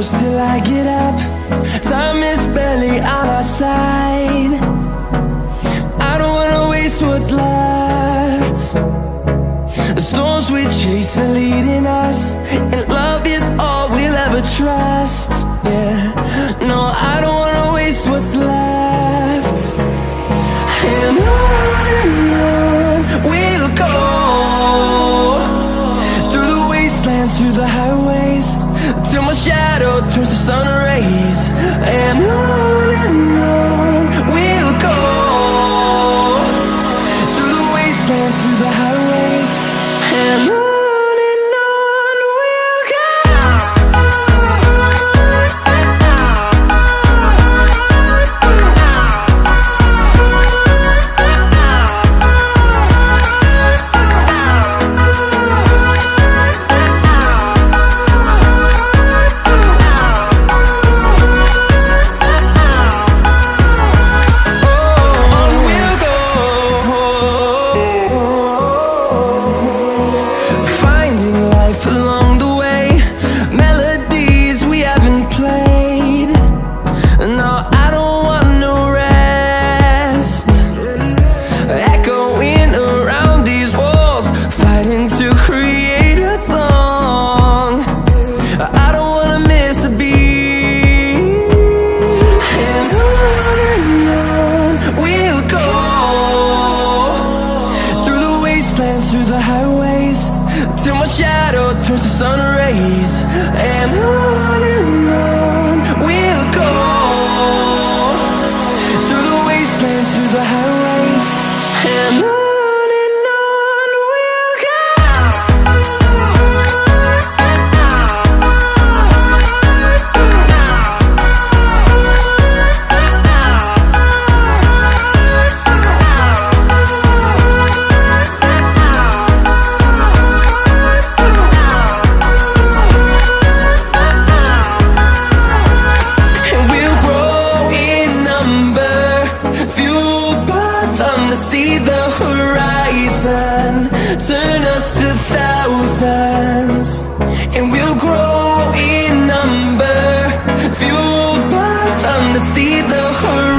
close till I get up. Time is barely on our side. I don't wanna waste what's left. The storms we chase are leading us, and love is all we'll ever trust. Yeah, no, I don't wanna waste what's left. And on we'll go, through the wastelands, through the highways, till my shadow turns to sun rays. And on we'll go, through the wastelands, through the highways, and on we'll go. Through the highways, till my shadow turns to sun rays. And on we'll go, through the wastelands, through the highways, and on we'll go. To see the horizon turn us to thousands, and we'll grow in number, fueled by them to see the horizon.